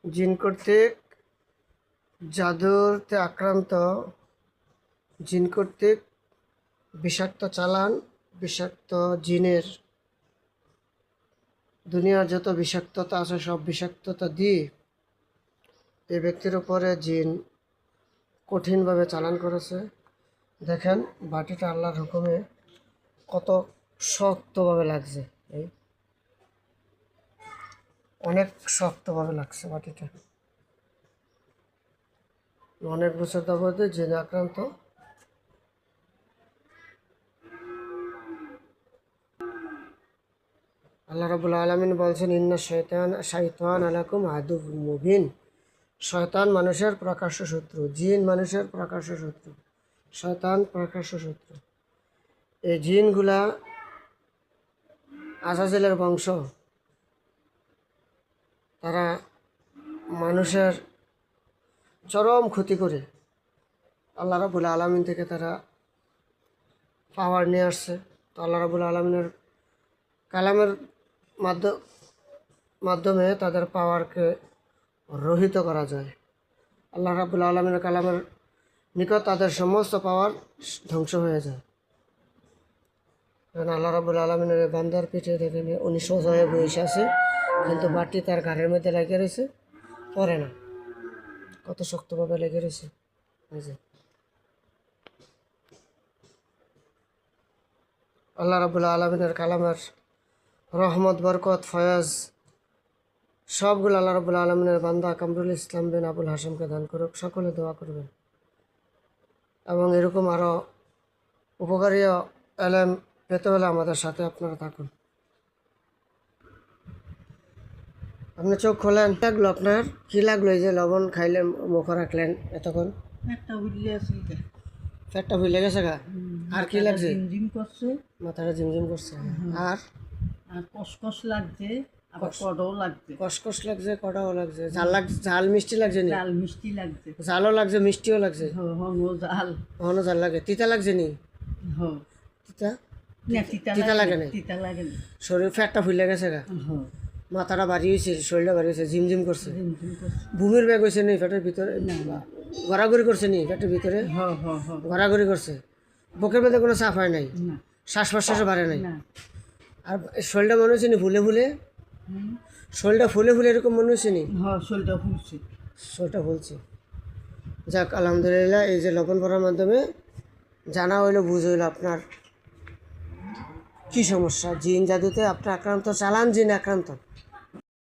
জিন কর্তৃক জাদুতে আক্রান্ত, জিন কর্তৃক বিষাক্ত চালান, বিষাক্ত জিনের দুনিয়ার যত বিষাক্ততা আছে সব বিষাক্ততা দিয়ে এই ব্যক্তির উপরে জিন কঠিনভাবে চালান করেছে। দেখেন বাটিটা আল্লাহর হুকুমে কত শক্তভাবে লাগছে, এই অনেক শক্তভাবে লাগছে বাটিটা। অনেক বছর যাবতে জিনে আক্রান্ত। আল্লাহ রাব্বুল আলামিন বলছেন, ইন্না শাইতান আলাকুম আদুউম মুবিন। শয়তান মানুষের প্রকাশ্য শত্রু, জিন মানুষের প্রকাশ্য শত্রু, শয়তান প্রকাশ্য শত্রু। এই জিনগুলা আজাজিলের বংশ, তারা মানুষের চরম ক্ষতি করে আল্লাহ রাব্বুল আলামিন থেকে তারা পাওয়ার নিয়ে আসছে। তো আল্লাহ রাব্বুল আলামিনের কালামের মাধ্যমে তাদের পাওয়ারকে রহিত করা যায়। আল্লাহ রাব্বুল আলামিনের কালামের নিকট তাদের সমস্ত পাওয়ার ধ্বংস হয়ে যায়। আল্লাহ রাব্বুল আলামিনের বান্দার পিঠে দেখেন উনি সোজা হয়ে বসে আছে, কিন্তু বাটি তার ঘাড়ের মধ্যে লেগে রয়েছে, পড়ে না, কত শক্তভাবে লেগে রয়েছে। আল্লাহ রাব্বুল আলামিনের কালামের রহমত, বরকত, ফয়াজ সবগুলো আল্লাহ রাব্বুল আলামিনের বান্দা কামরুল ইসলাম বিন আবুল হাশিমকে দান করুক। সকলে দোয়া করবেন এবং এরকম আরও উপকারী এলেম পেতে হলে আমাদের সাথে আপনারা থাকুন। আপনি চোখ খোলেন, লাগলো আপনার কি লাগলো? এই যে লবণ খাইলেন, মুখ রাখলেন এতক্ষণ, পেটটা ভুলে গেছে গা? আর কি লাগছে? মাথাটা ঝিমঝিম করছে, আর কসকস লাগছে, আবার কড়াও লাগছে। কসকস লাগছে, কড়াও লাগছে, ঝাল মিষ্টি লাগছে নি? ঝাল মিষ্টি লাগছে, ঝালও লাগছে, মিষ্টিও লাগছে, হনো ঝাল লাগে। তিতা লাগছে নি? তিতা তিতা লাগে না? তিতা লাগে না। শরীর ফ্যাটটা ফুলে গেছে গা? মাথাটা বাড়ি হয়েছে, শরীরটা বাড়ি হয়েছে, ঝিমঝিম করছে। ভূমির ব্যাগ হয়েছে নি পেটের ভিতরে? ঘোরাঘুরি করছে নি পেটের ভিতরে? ঘোরাঘুরি করছে। বুকের মধ্যে কোনো চাপ হয় নাই, শ্বাস প্রশ্বাসও বাড়ে নাই, আর শরীরটা মনে হচ্ছে নি ফুলে ফুলে? শরীরটা ফুলে ফুলে এরকম মনে হচ্ছে নি? শরীরটা ফুলছে, শরীরটা ফুলছে। যাক আলহামদুলিল্লাহ, এই যে লবণ পড়ার মাধ্যমে জানা হইলো, বুঝ হইলো আপনার কী সমস্যা। জিন জাদুতে আপনার আক্রান্ত, চালান জিন আক্রান্ত।